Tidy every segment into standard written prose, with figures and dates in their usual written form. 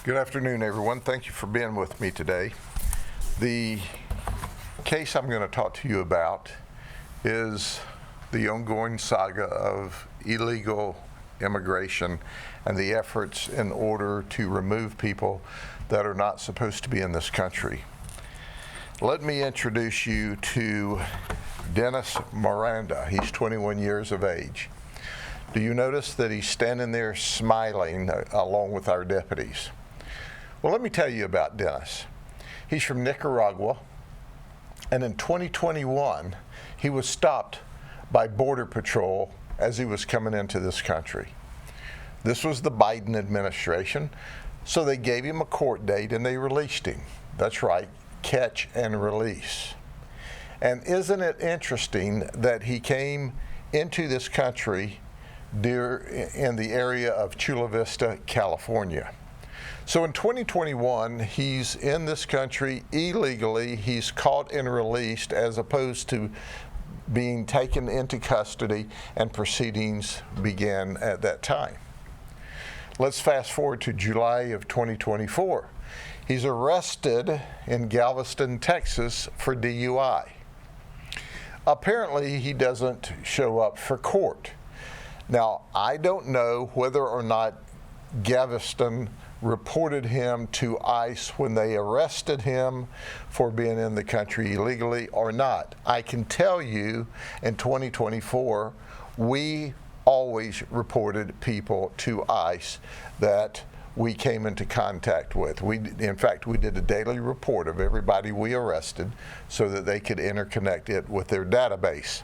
Good afternoon, everyone. Thank you for being with me today. The case I'm going to talk to you about is the ongoing saga of illegal immigration and the efforts in order to remove people that are not supposed to be in this country. Let me introduce you to Denis Miranda. He's 21 years of age. Do you notice that he's standing there smiling along with our deputies? Well, let me tell you about Denis. He's from Nicaragua, and in 2021, he was stopped by Border Patrol as he was coming into this country. This was the Biden administration, so they gave him a court date and they released him. That's right, catch and release. And isn't it interesting that he came into this country in the area of Chula Vista, California? So in 2021, he's in this country illegally. He's caught and released as opposed to being taken into custody, and proceedings began at that time. Let's fast forward to July of 2024. He's arrested in Galveston, Texas for DUI. Apparently, he doesn't show up for court. Now, I don't know whether or not Galveston reported him to ICE when they arrested him for being in the country illegally or not. I can tell you in 2024, we always reported people to ICE that we came into contact with. In fact, we did a daily report of everybody we arrested so that they could interconnect it with their database.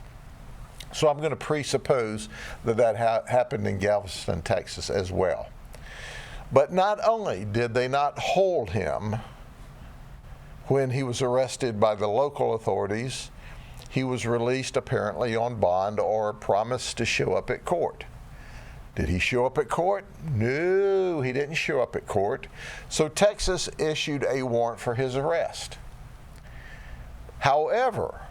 So I'm going to presuppose that happened in Galveston, Texas as well. But not only did they not hold him when he was arrested by the local authorities, he was released apparently on bond or promised to show up at court. Did he show up at court? No, he didn't show up at court. So Texas issued a warrant for his arrest. However,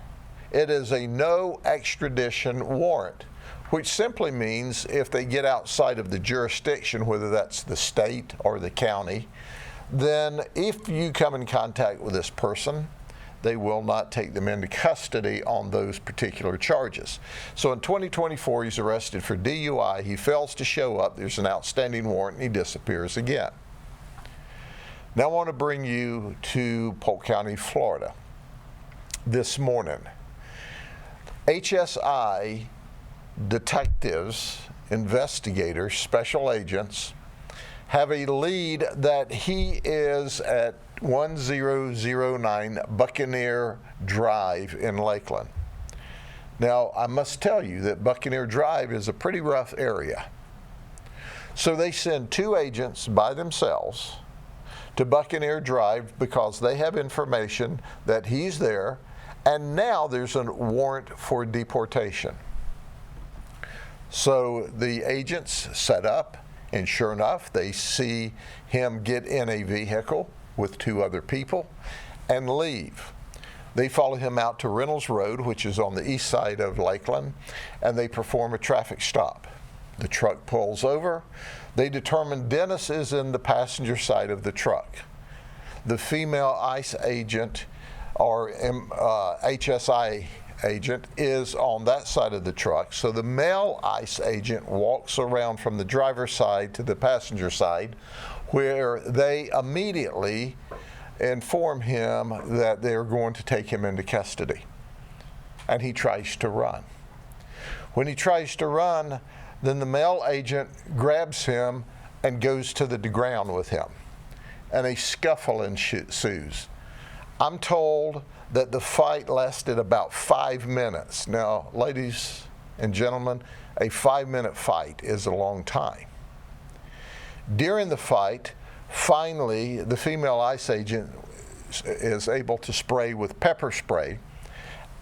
it is a no extradition warrant, which simply means if they get outside of the jurisdiction, whether that's the state or the county, then if you come in contact with this person, they will not take them into custody on those particular charges. So in 2024, he's arrested for DUI. He fails to show up. There's an outstanding warrant, and he disappears again. Now I want to bring you to Polk County, Florida. This morning, HSI detectives, investigators, special agents have a lead that he is at 1009 Buccaneer Drive in Lakeland. Now, I must tell you that Buccaneer Drive is a pretty rough area. So they send two agents by themselves to Buccaneer Drive because they have information that he's there, and now there's a warrant for deportation. So the agents set up, and sure enough, they see him get in a vehicle with two other people and leave. They follow him out to Reynolds Road, which is on the east side of Lakeland, and they perform a traffic stop. The truck pulls over. They determine Denis is in the passenger side of the truck. The female ICE agent or HSI agent is on that side of the truck. So the male ICE agent walks around from the driver's side to the passenger side, where they immediately inform him that they're going to take him into custody. And he tries to run. When he tries to run, then the male agent grabs him and goes to the ground with him. And a scuffle ensues. I'm told that the fight lasted about 5 minutes. Now, ladies and gentlemen, a 5-minute fight is a long time. During the fight, finally, the female ICE agent is able to spray with pepper spray,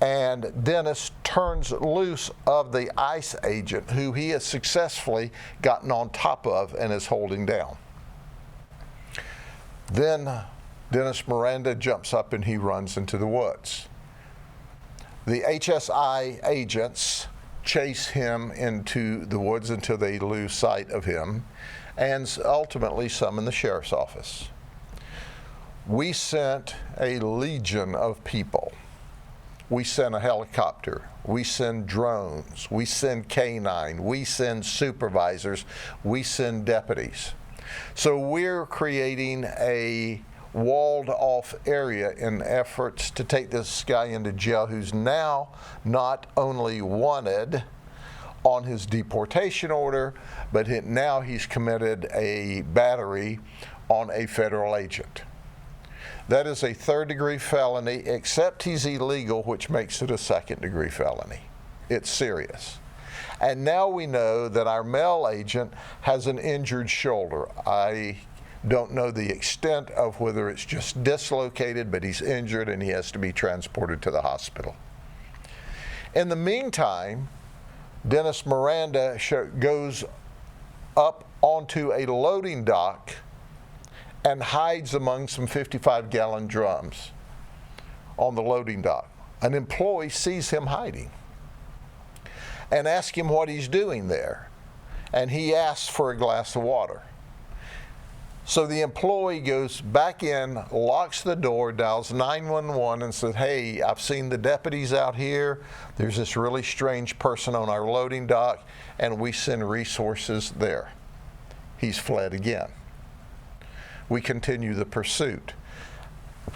and Denis turns loose of the ICE agent, who he has successfully gotten on top of and is holding down. Then Denis Miranda jumps up and he runs into the woods. The HSI agents chase him into the woods until they lose sight of him, and ultimately some in the sheriff's office. We sent a legion of people. We send a helicopter, we send drones, we send canine, we send supervisors, we send deputies. So we're creating a walled off area in efforts to take this guy into jail who's now not only wanted on his deportation order, but now he's committed a battery on a federal agent. That is a third-degree felony, except he's illegal, which makes it a second-degree felony. It's serious. And now we know that our male agent has an injured shoulder. I don't know the extent of whether it's just dislocated, but he's injured and he has to be transported to the hospital. In the meantime, Denis Miranda goes up onto a loading dock and hides among some 55-gallon drums on the loading dock. An employee sees him hiding and asks him what he's doing there. And he asks for a glass of water. So the employee goes back in, locks the door, dials 911 and says, hey, I've seen the deputies out here. There's this really strange person on our loading dock, and we send resources there. He's fled again. We continue the pursuit.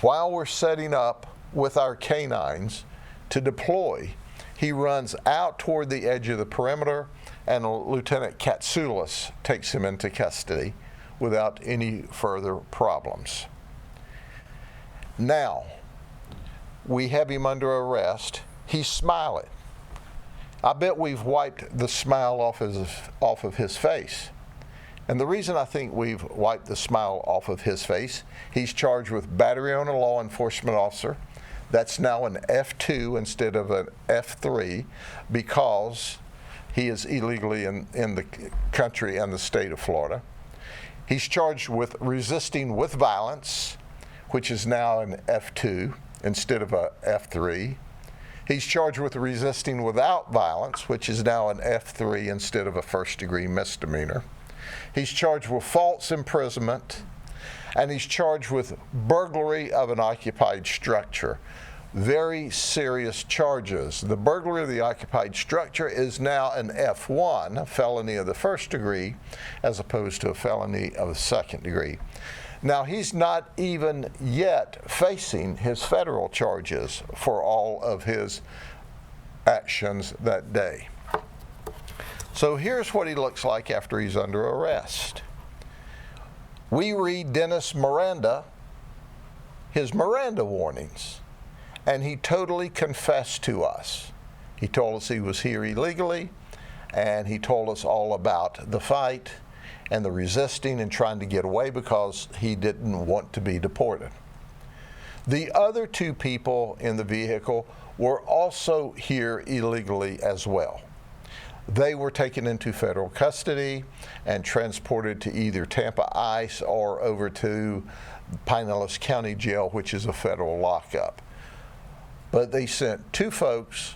While we're setting up with our canines to deploy, he runs out toward the edge of the perimeter, and Lieutenant Katsoulis takes him into custody without any further problems. Now, we have him under arrest. He's smiling. I bet we've wiped the smile off of his face. And the reason I think we've wiped the smile off of his face, he's charged with battery on a law enforcement officer. That's now an F2 instead of an F3 because he is illegally in the country and the state of Florida. He's charged with resisting with violence, which is now an F2 instead of a F3. He's charged with resisting without violence, which is now an F3 instead of a first-degree misdemeanor. He's charged with false imprisonment, and he's charged with burglary of an occupied structure. Very serious charges. The burglary of the occupied structure is now an F1, a felony of the first degree, as opposed to a felony of the second degree. Now, he's not even yet facing his federal charges for all of his actions that day. So here's what he looks like after he's under arrest. We read Denis Miranda, his Miranda warnings, and he totally confessed to us. He told us he was here illegally, and he told us all about the fight and the resisting and trying to get away because he didn't want to be deported. The other two people in the vehicle were also here illegally as well. They were taken into federal custody and transported to either Tampa ICE or over to Pinellas County Jail, which is a federal lockup. But they sent two folks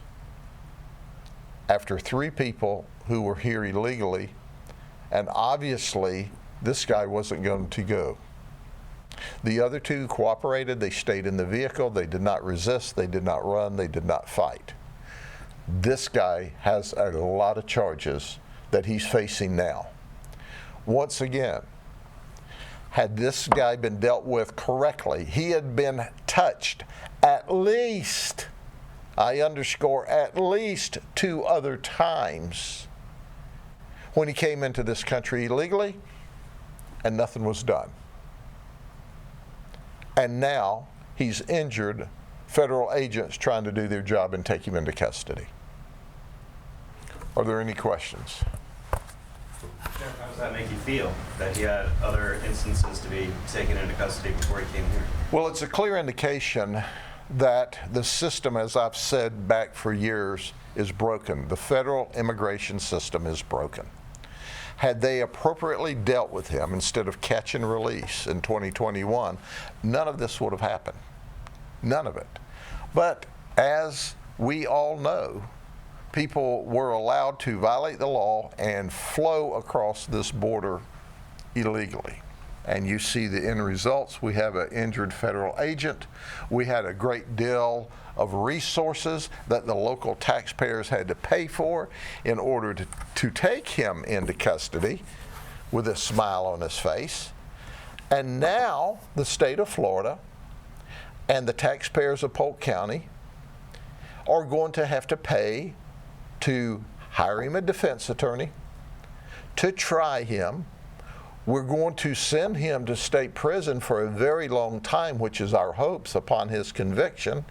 after three people who were here illegally, and obviously this guy wasn't going to go. The other two cooperated. They stayed in the vehicle. They did not resist. They did not run. They did not fight. This guy has a lot of charges that he's facing now. Once again, had this guy been dealt with correctly, he had been touched at least, I underscore, at least 2 other times when he came into this country illegally, and nothing was done. And now he's injured federal agents trying to do their job and take him into custody. Are there any questions? Sheriff, how does that make you feel, that he had other instances to be taken into custody before he came here? Well, it's a clear indication that the system, as I've said back for years, is broken. The federal immigration system is broken. Had they appropriately dealt with him instead of catch and release in 2021, none of this would have happened. None of it. But as we all know, people were allowed to violate the law and flow across this border illegally. And you see the end results. We have an injured federal agent. We had a great deal of resources that the local taxpayers had to pay for in order to take him into custody with a smile on his face. And now the state of Florida and the taxpayers of Polk County are going to have to pay to hire him a defense attorney, to try him. We're going to send him to state prison for a very long time, which is our hopes upon his conviction,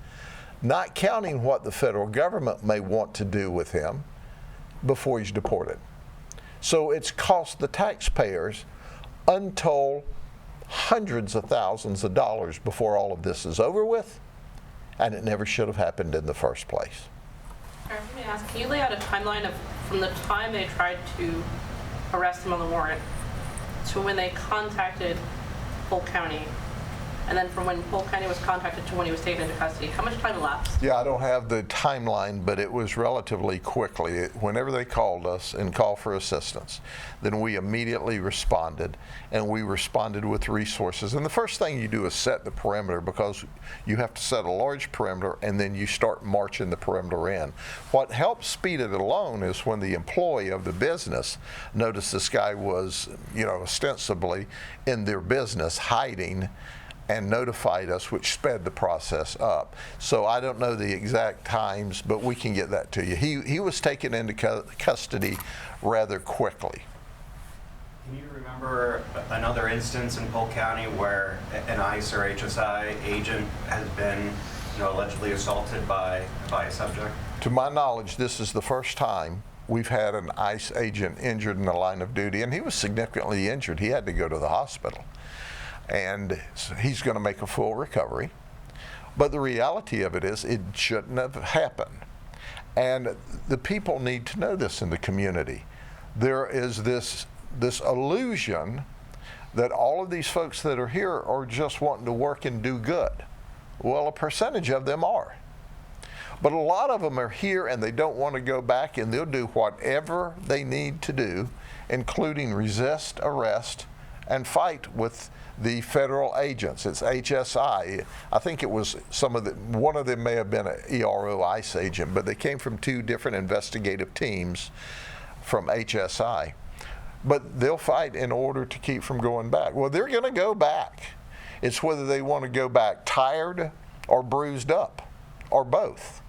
not counting what the federal government may want to do with him before he's deported. So it's cost the taxpayers untold hundreds of thousands of dollars before all of this is over with, and it never should have happened in the first place. Let me ask, can you lay out a timeline of from the time they tried to arrest him on the warrant to when they contacted Polk County, and then from when Polk County was contacted to when he was taken into custody? How much time elapsed? Yeah, I don't have the timeline, but it was relatively quickly. Whenever they called us and called for assistance, then we immediately responded, and we responded with resources. And the first thing you do is set the perimeter, because you have to set a large perimeter, and then you start marching the perimeter in. What helped speed it along is when the employee of the business noticed this guy was, ostensibly in their business hiding, and notified us, which sped the process up. So I don't know the exact times, but we can get that to you. He was taken into custody rather quickly. Can you remember another instance in Polk County where an ICE or HSI agent has been allegedly assaulted by a subject? To my knowledge, this is the first time we've had an ICE agent injured in the line of duty, and he was significantly injured. He had to go to the hospital. And he's going to make a full recovery. But the reality of it is it shouldn't have happened. And the people need to know this in the community. There is this illusion that all of these folks that are here are just wanting to work and do good. Well, a percentage of them are. But a lot of them are here and they don't want to go back, and they'll do whatever they need to do, including resist arrest and fight with the federal agents. It's HSI. I think it was one of them may have been an ERO ICE agent, but they came from two different investigative teams from HSI. But they'll fight in order to keep from going back. Well, they're going to go back. It's whether they want to go back tired or bruised up, or both.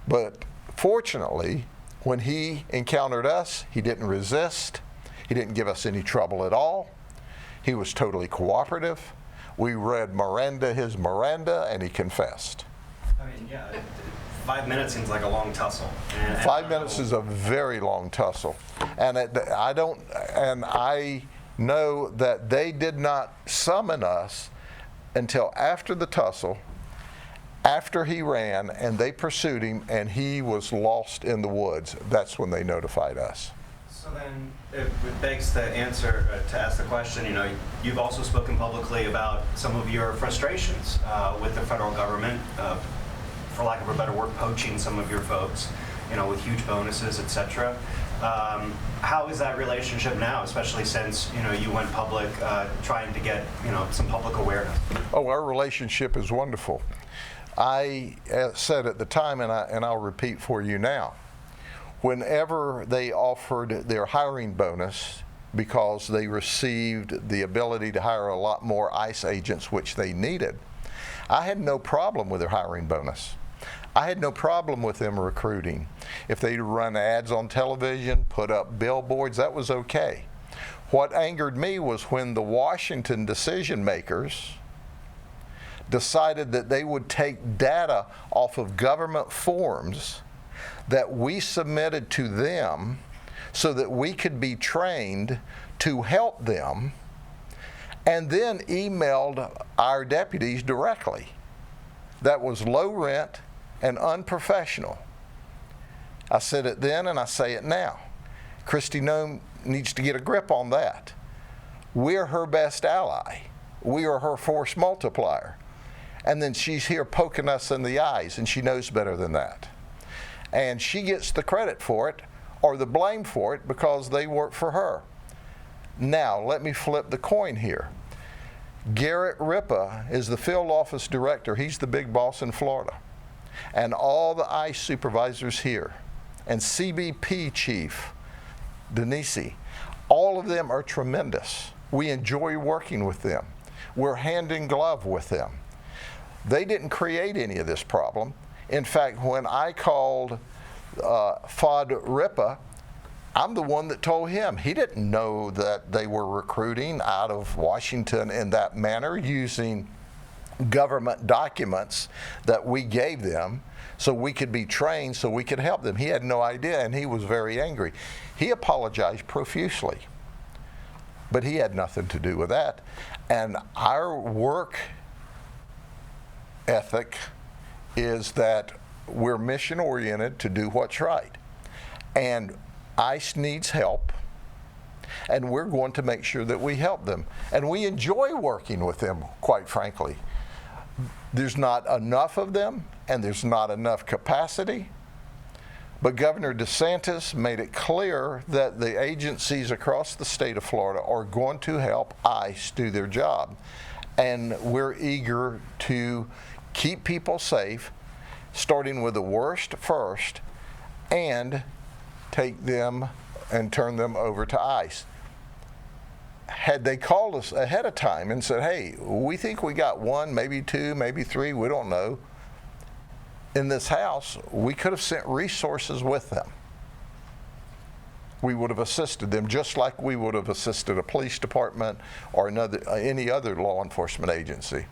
But fortunately, when he encountered us, he didn't resist. He didn't give us any trouble at all. He was totally cooperative. We read his Miranda, and he confessed. I mean, yeah, 5 minutes seems like a long tussle. 5 minutes is a very long tussle. And I know that they did not summon us until after the tussle, after he ran, and they pursued him, and he was lost in the woods. That's when they notified us. So then it begs to ask the question, you've also spoken publicly about some of your frustrations with the federal government, for lack of a better word, poaching some of your folks, with huge bonuses, etc. How is that relationship now, especially since, you went public trying to get, some public awareness? Oh, our relationship is wonderful. I said at the time, and I'll repeat for you now, whenever they offered their hiring bonus, because they received the ability to hire a lot more ICE agents, which they needed, I had no problem with their hiring bonus. I had no problem with them recruiting. If they run ads on television, put up billboards, that was okay. What angered me was when the Washington decision makers decided that they would take data off of government forms that we submitted to them so that we could be trained to help them, and then emailed our deputies directly. That was low rent and unprofessional. I said it then and I say it now. Christy Nome needs to get a grip on that. We're her best ally. We are her force multiplier. And then she's here poking us in the eyes, and she knows better than that. And she gets the credit for it or the blame for it because they work for her. Now, let me flip the coin here. Garrett Ripa is the field office director. He's the big boss in Florida. And all the ICE supervisors here, and CBP chief, Denis, all of them are tremendous. We enjoy working with them. We're hand in glove with them. They didn't create any of this problem. In fact, when I called Fod Ripa, I'm the one that told him. He didn't know that they were recruiting out of Washington in that manner, using government documents that we gave them so we could be trained, so we could help them. He had no idea, and he was very angry. He apologized profusely, but he had nothing to do with that. And our work ethic is that we're mission oriented to do what's right. And ICE needs help, and we're going to make sure that we help them. And we enjoy working with them, quite frankly. There's not enough of them, and there's not enough capacity. But Governor DeSantis made it clear that the agencies across the state of Florida are going to help ICE do their job. And we're eager to keep people safe, starting with the worst first, and take them and turn them over to ICE. Had they called us ahead of time and said, hey, we think we got one, maybe two, maybe three, we don't know, in this house, we could have sent resources with them. We would have assisted them just like we would have assisted a police department or any other law enforcement agency.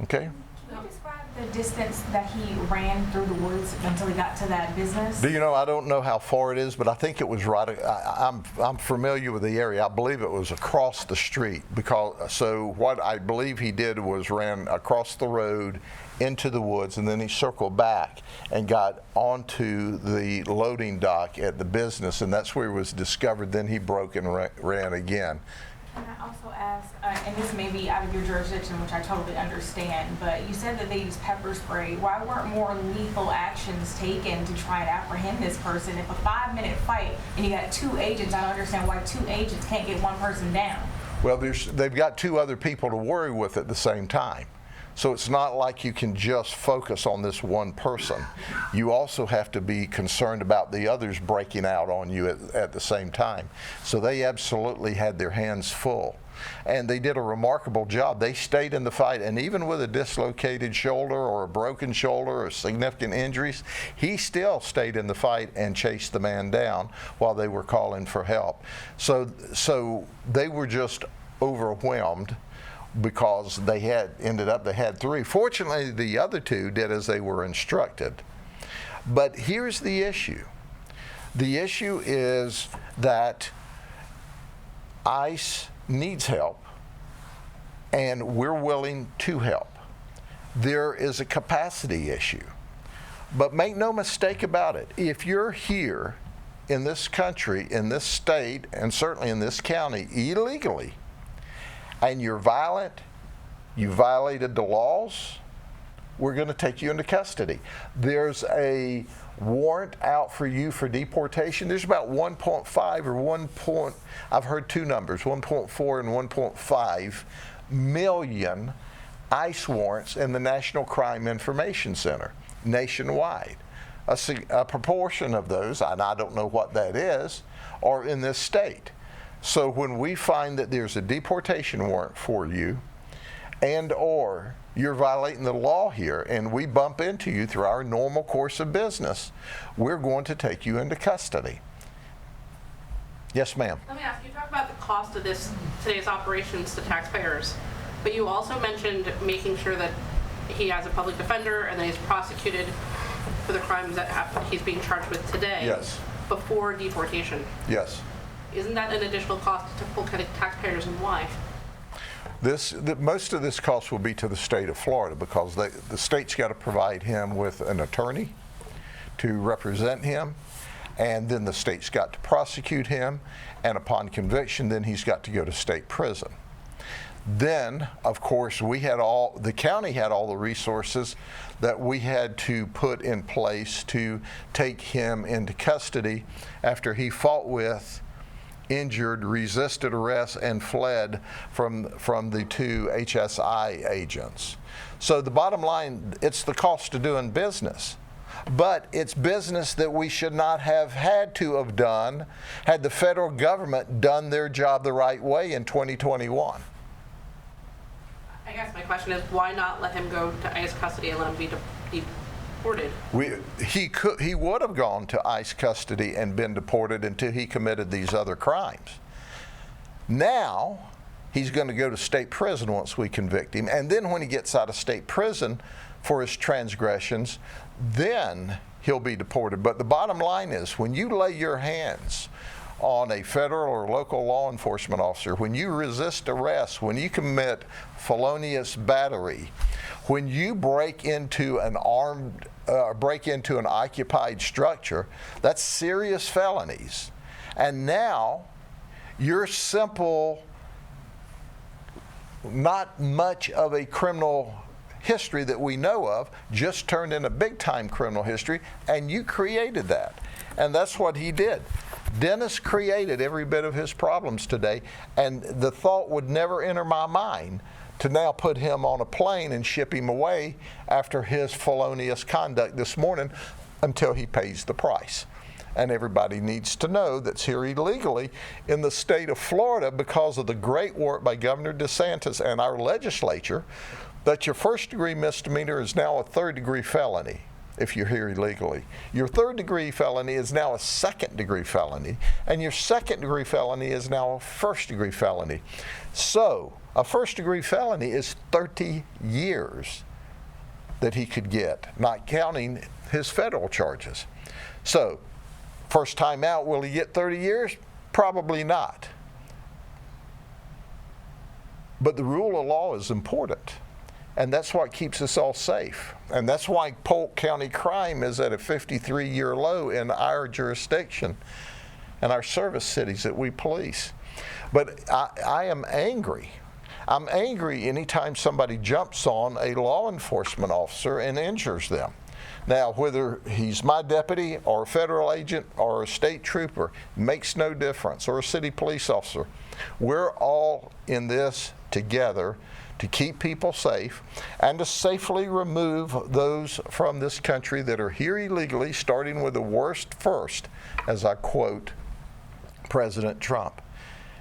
Okay? Can you describe the distance that he ran through the woods until he got to that business? Do you know, I don't know how far it is, but I think it was right, I'm familiar with the area. I believe it was across the street, so what I believe he did was ran across the road into the woods, and then he circled back and got onto the loading dock at the business, and that's where he was discovered. Then he broke and ran again. Can I also ask, and this may be out of your jurisdiction, which I totally understand, but you said that they used pepper spray. Why weren't more lethal actions taken to try and apprehend this person? If a 5-minute fight and you got 2 agents, I don't understand why 2 agents can't get 1 person down. Well, they've got 2 other people to worry with at the same time. So it's not like you can just focus on this one person. You also have to be concerned about the others breaking out on you at the same time. So they absolutely had their hands full. And they did a remarkable job. They stayed in the fight, and even with a dislocated shoulder or a broken shoulder or significant injuries, he still stayed in the fight and chased the man down while they were calling for help. So they were just overwhelmed, because they had 3. Fortunately, the other 2 did as they were instructed. But here's the issue. The issue is that ICE needs help, and we're willing to help. There is a capacity issue. But make no mistake about it. If you're here in this country, in this state, and certainly in this county illegally, and you're violent, you violated the laws, we're going to take you into custody. There's a warrant out for you for deportation. There's about 1.5 or I've heard 2 numbers, 1.4 and 1.5 million ICE warrants in the National Crime Information Center nationwide. A proportion of those, and I don't know what that is, are in this state. So when we find that there's a deportation warrant for you, and or you're violating the law here, and we bump into you through our normal course of business, we're going to take you into custody. Yes, ma'am. Let me ask you, talk about the cost of today's operations to taxpayers, but you also mentioned making sure that he has a public defender and that he's prosecuted for the crimes that he's being charged with today. Yes. Before deportation. Yes. Isn't that an additional cost to Polk County taxpayers, and why? Most of this cost will be to the state of Florida, because the state's got to provide him with an attorney to represent him, and then the state's got to prosecute him, and upon conviction, then he's got to go to state prison. Then, of course, the county had all the resources that we had to put in place to take him into custody after he fought with injured, resisted arrest, and fled from the 2 HSI agents. So the bottom line, it's the cost of doing business. But it's business that we should not have had to have done had the federal government done their job the right way in 2021. I guess my question is, why not let him go to ICE custody and let him be deported? He would have gone to ICE custody and been deported until he committed these other crimes. Now, he's going to go to state prison once we convict him. And then when he gets out of state prison for his transgressions, then he'll be deported. But the bottom line is, when you lay your hands on a federal or local law enforcement officer, when you resist arrest, when you commit felonious battery, when you break into an occupied structure, that's serious felonies. And now, your simple, not much of a criminal history that we know of just turned into big-time criminal history, and you created that. And that's what he did. Dennis created every bit of his problems today, and the thought would never enter my mind to now put him on a plane and ship him away after his felonious conduct this morning until he pays the price. And everybody needs to know that's here illegally in the state of Florida, because of the great work by Governor DeSantis and our legislature, that your first-degree misdemeanor is now a third-degree felony if you're here illegally. Your third-degree felony is now a second-degree felony, and your second-degree felony is now a first-degree felony. So a first-degree felony is 30 years that he could get, not counting his federal charges. So first time out, will he get 30 years? Probably not. But the rule of law is important. And that's what keeps us all safe. And that's why Polk County crime is at a 53-year low in our jurisdiction and our service cities that we police. But I am angry. I'm angry anytime somebody jumps on a law enforcement officer and injures them. Now, whether he's my deputy or a federal agent or a state trooper, makes no difference, or a city police officer. We're all in this together to keep people safe and to safely remove those from this country that are here illegally, starting with the worst first, as I quote President Trump.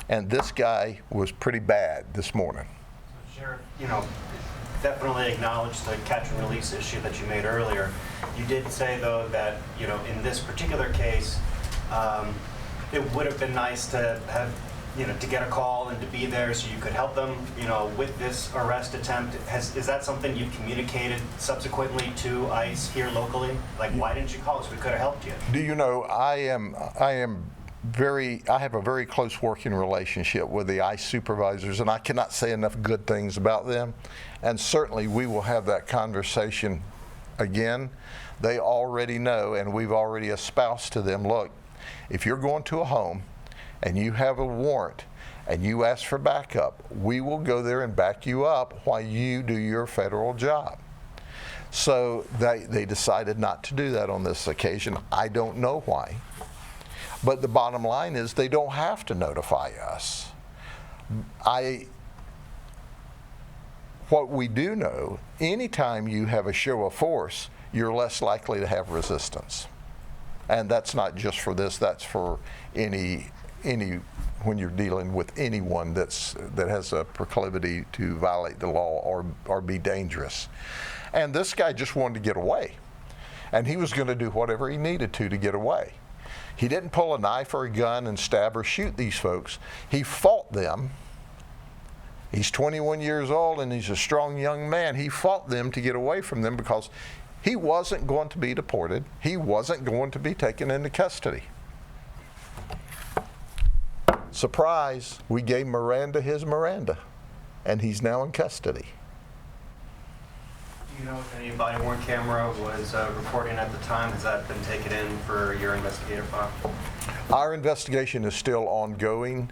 And this guy was pretty bad this morning. So, Sheriff, definitely acknowledge the catch and release issue that you made earlier. You did say, though, that, in this particular case, it would have been nice to have, to get a call and to be there so you could help them, with this arrest attempt. Is that something you've communicated subsequently to ICE here locally? Like, why didn't you call us? We could have helped you. Do you know, I have a very close working relationship with the ICE supervisors, and I cannot say enough good things about them. And certainly we will have that conversation again. They already know, and we've already espoused to them, look, if you're going to a home and you have a warrant and you ask for backup, we will go there and back you up while you do your federal job. So they decided not to do that on this occasion. I don't know why. But the bottom line is they don't have to notify us. What we do know, anytime you have a show of force, you're less likely to have resistance. And that's not just for this, that's for any when you're dealing with anyone that has a proclivity to violate the law or be dangerous. And this guy just wanted to get away. And he was going to do whatever he needed to get away. He didn't pull a knife or a gun and stab or shoot these folks. He fought them. He's 21 years old and he's a strong young man. He fought them to get away from them because he wasn't going to be deported. He wasn't going to be taken into custody. Surprise, we gave Miranda his Miranda, and he's now in custody. Do you know if any body-worn camera was recording at the time? Has that been taken in for your investigative file? Our investigation is still ongoing,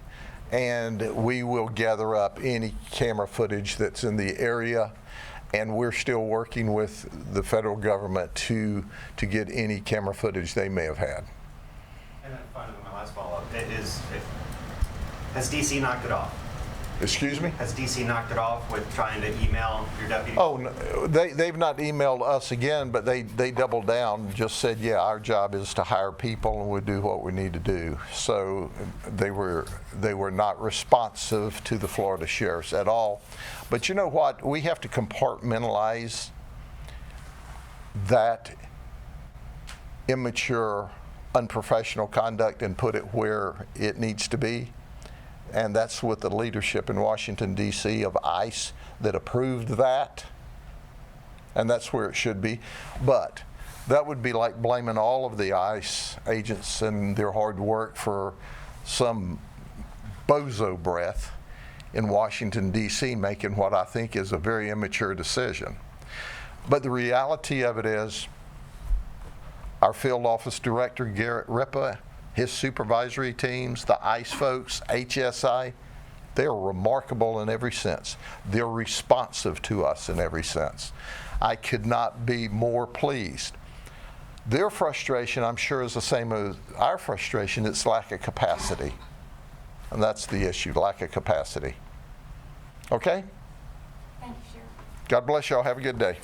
and we will gather up any camera footage that's in the area, and we're still working with the federal government to get any camera footage they may have had. And then finally, my last follow-up is, Has DC knocked it off? Excuse me? Has DC knocked it off with trying to email your deputy? Oh, no, they've not emailed us again, but they doubled down and just said, yeah, our job is to hire people and we'll do what we need to do. So they were not responsive to the Florida sheriffs at all. But you know what? We have to compartmentalize that immature, unprofessional conduct and put it where it needs to be. And that's with the leadership in Washington, D.C. of ICE that approved that. And that's where it should be. But that would be like blaming all of the ICE agents and their hard work for some bozo breath in Washington, D.C. making what I think is a very immature decision. But the reality of it is, our field office director, Garrett Ripa, his supervisory teams, the ICE folks, HSI, they're remarkable in every sense. They're responsive to us in every sense. I could not be more pleased. Their frustration, I'm sure, is the same as our frustration. It's lack of capacity. And that's the issue, lack of capacity. Okay? Thank you, Sheriff. God bless y'all. Have a good day.